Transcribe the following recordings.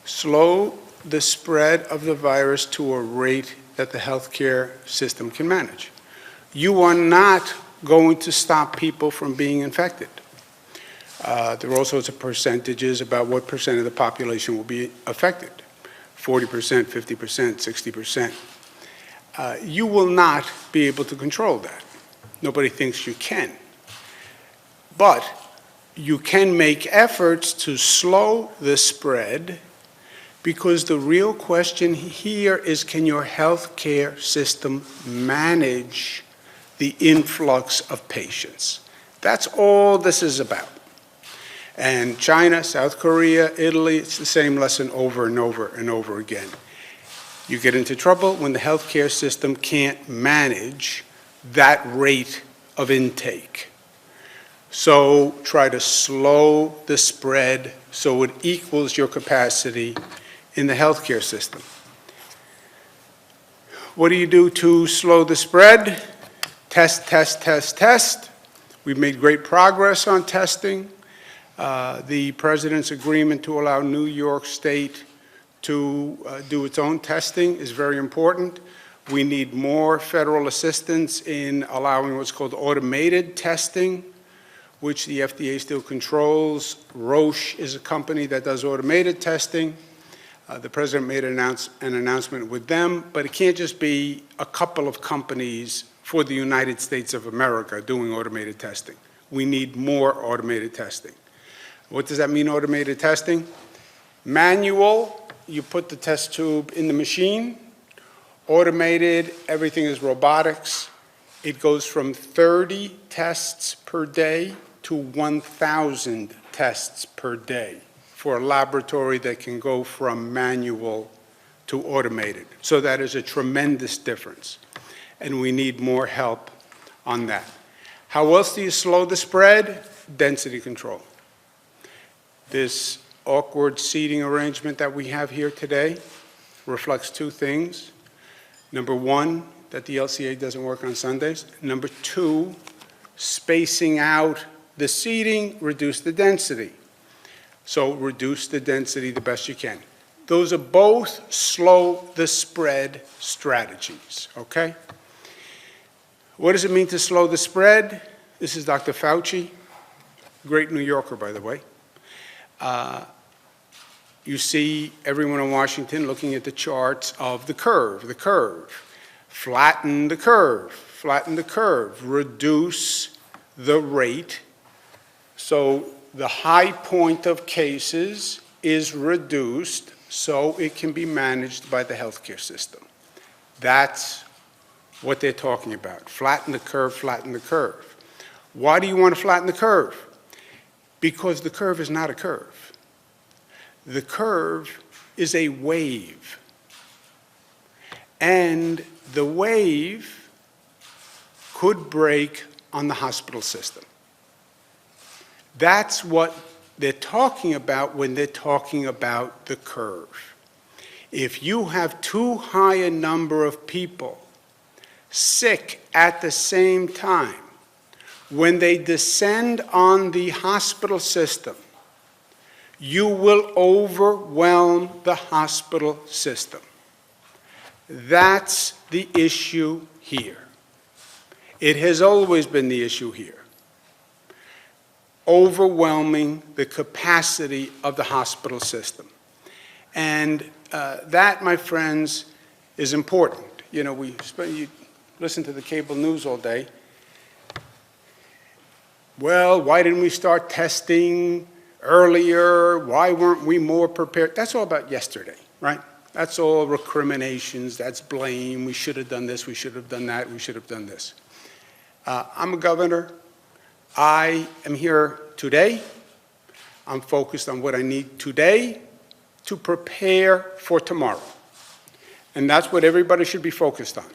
Slow the spread of the virus to a rate that the healthcare system can manage. You are not going to stop people from being infected. There are all sorts of percentages about what percent of the population will be affected. 40%, 50%, 60%. You will not be able to control that. Nobody thinks you can. But you can make efforts to slow the spread, because the real question here is, can your healthcare system manage the influx of patients? That's all this is about. And China, South Korea, Italy, it's the same lesson over and over and over again. You get into trouble when the healthcare system can't manage that rate of intake. So try to slow the spread so it equals your capacity in the healthcare system. What do you do to slow the spread? Test, test, test, test. We've made great progress on testing. The President's agreement to allow New York State to do its own testing is very important. We need more federal assistance in allowing what's called automated testing, which the FDA still controls. Roche is a company that does automated testing. The President made an announcement with them, but it can't just be a couple of companies for the United States of America doing automated testing. We need more automated testing. What does that mean, automated testing? Manual, you put the test tube in the machine. Automated, everything is robotics. It goes from 30 tests per day to 1,000 tests per day for a laboratory that can go from manual to automated. So that is a tremendous difference, and we need more help on that. How else do you slow the spread? Density control. This awkward seating arrangement that we have here today reflects two things. Number one, that the LCA doesn't work on Sundays. Number two, spacing out the seating, reduce the density. So reduce the density the best you can. Those are both slow the spread strategies, okay? What does it mean to slow the spread? This is Dr. Fauci, great New Yorker, by the way. You see everyone in Washington looking at the charts of the curve. Flatten the curve, reduce the rate. So the high point of cases is reduced so it can be managed by the healthcare system. That's what they're talking about. Flatten the curve, flatten the curve. Why do you want to flatten the curve? Because the curve is not a curve. The curve is a wave. And the wave could break on the hospital system. That's what they're talking about when they're talking about the curve. If you have too high a number of people sick at the same time, when they descend on the hospital system, you will overwhelm the hospital system. That's the issue here. It has always been the issue here. Overwhelming the capacity of the hospital system. And that, my friends, is important. You know, you listen to the cable news all day. Well, why didn't we start testing earlier? Why weren't we more prepared? That's all about yesterday, right? That's all recriminations, that's blame. We should have done this, we should have done that, we should have done this. I'm a governor. I am here today. I'm focused on what I need today to prepare for tomorrow. And that's what everybody should be focused on.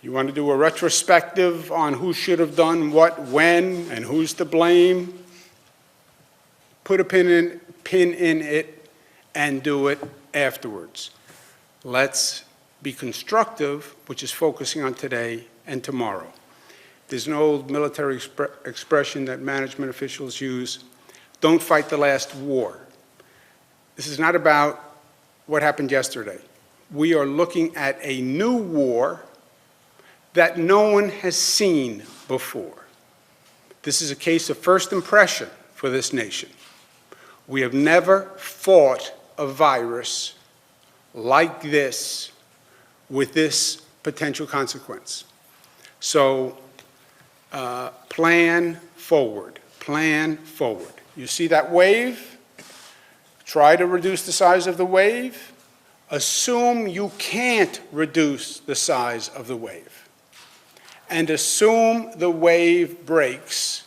You want to do a retrospective on who should have done what, when, and who's to blame? Put a pin in it and do it afterwards. Let's be constructive, which is focusing on today and tomorrow. There's an old military expression that management officials use: don't fight the last war. This is not about what happened yesterday. We are looking at a new war that no one has seen before. This is a case of first impression for this nation. We have never fought a virus like this with this potential consequence. So plan forward, plan forward. You see that wave? Try to reduce the size of the wave. Assume you can't reduce the size of the wave. And assume the wave breaks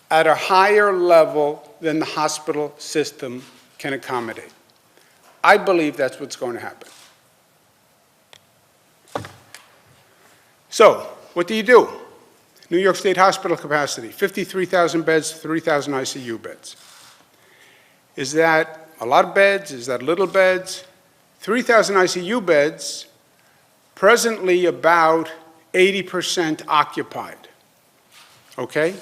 at a higher level than the hospital system can accommodate. I believe that's what's going to happen. So, what do? New York State hospital capacity, 53,000 beds, 3,000 ICU beds. Is that a lot of beds? Is that little beds? 3,000 ICU beds, presently about 80% occupied. Okay?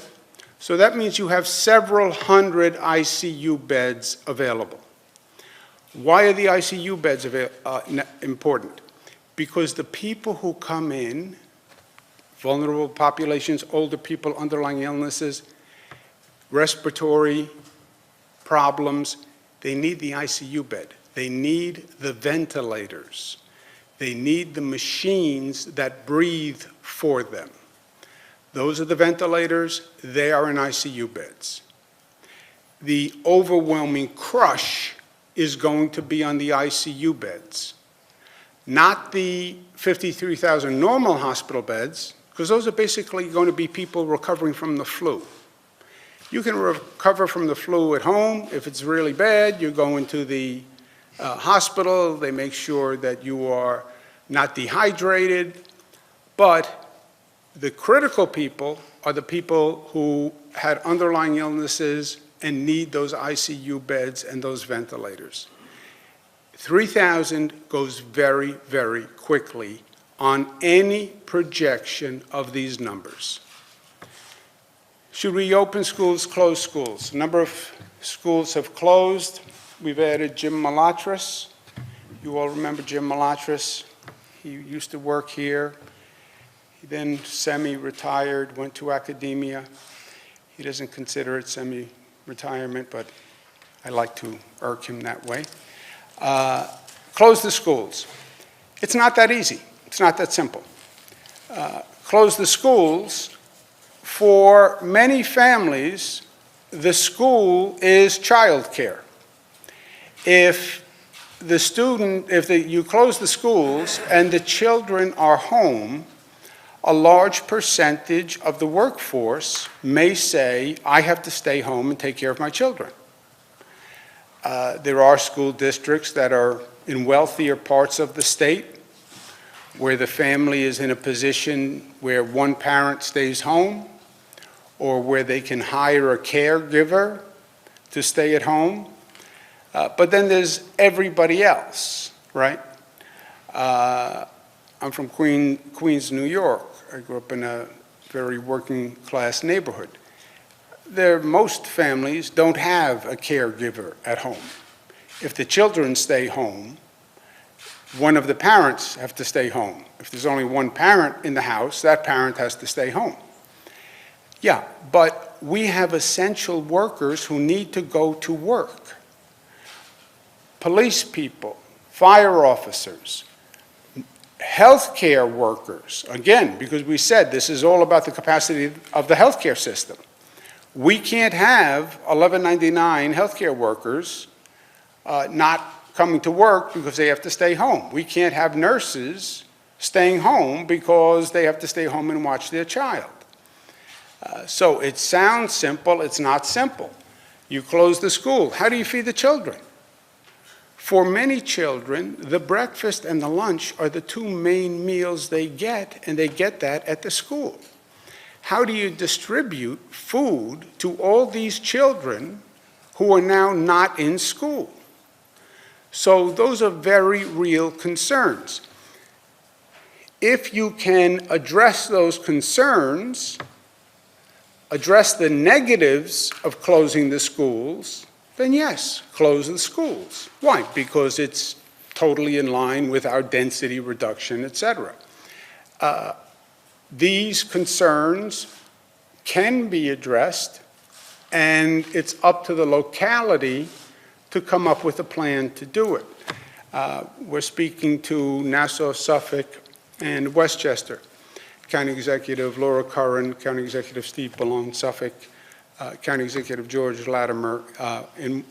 So that means you have several hundred ICU beds available. Why are the ICU beds important? Because the people who come in, vulnerable populations, older people, underlying illnesses, respiratory problems, they need the ICU bed. They need the ventilators. They need the machines that breathe for them. Those are the ventilators. They are in ICU beds. The overwhelming crush is going to be on the ICU beds, not the 53,000 normal hospital beds, because those are basically going to be people recovering from the flu. You can recover from the flu at home. If it's really bad, you go into the hospital. They make sure that you are not dehydrated. But the critical people are the people who had underlying illnesses and need those ICU beds and those ventilators. 3,000 goes very, very quickly on any projection of these numbers. Should we open schools, close schools? A number of schools have closed. We've added Jim Malatras. You all remember Jim Malatras. He used to work here. He then semi-retired, went to academia. He doesn't consider it semi-retirement, but I like to irk him that way. Close the schools. It's not that easy. It's not that simple. Close the schools. For many families, the school is childcare. If you close the schools and the children are home, a large percentage of the workforce may say, I have to stay home and take care of my children. There are school districts that are in wealthier parts of the state where the family is in a position where one parent stays home or where they can hire a caregiver to stay at home. But then there's everybody else, right? I'm from Queens, New York. I grew up in a very working class neighborhood. Most families don't have a caregiver at home. If the children stay home, one of the parents have to stay home. If there's only one parent in the house, that parent has to stay home. Yeah, but we have essential workers who need to go to work. Police people, fire officers, healthcare workers, again, because we said this is all about the capacity of the healthcare system. We can't have 1199 healthcare workers not coming to work because they have to stay home. We can't have nurses staying home because they have to stay home and watch their child. So it sounds simple, it's not simple. You close the school. How do you feed the children? For many children, the breakfast and the lunch are the two main meals they get, and they get that at the school. How do you distribute food to all these children who are now not in school? So those are very real concerns. If you can address those concerns, address the negatives of closing the schools, then yes, close the schools. Why? Because it's totally in line with our density reduction, et cetera. These concerns can be addressed, and it's up to the locality to come up with a plan to do it. We're speaking to Nassau, Suffolk, and Westchester. County Executive Laura Curran, County Executive Steve Ballone, Suffolk, County Executive George Latimer in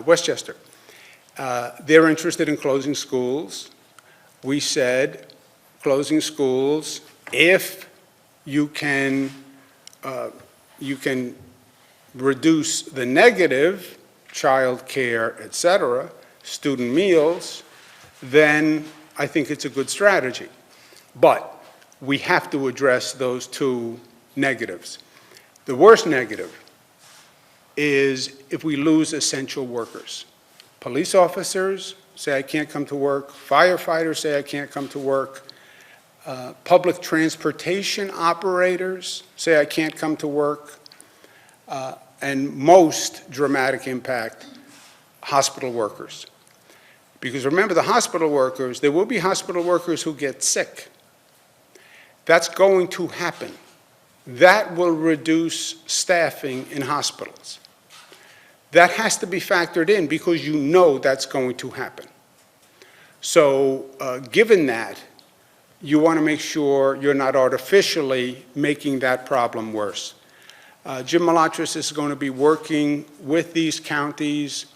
Westchester. They're interested in closing schools. We said closing schools if you can reduce the negative, child care, et cetera, student meals, then I think it's a good strategy. But we have to address those two negatives. The worst negative is if we lose essential workers. Police officers say, I can't come to work. Firefighters say, I can't come to work. Public transportation operators say, I can't come to work. And most dramatic impact, hospital workers. Because remember, the hospital workers, there will be hospital workers who get sick. That's going to happen. That will reduce staffing in hospitals. That has to be factored in because you know that's going to happen. So given that, you want to make sure you're not artificially making that problem worse. Jim Malatras is going to be working with these counties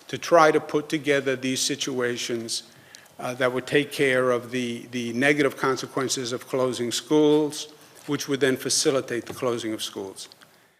to try to put together these situations that would take care of the negative consequences of closing schools, which would then facilitate the closing of schools.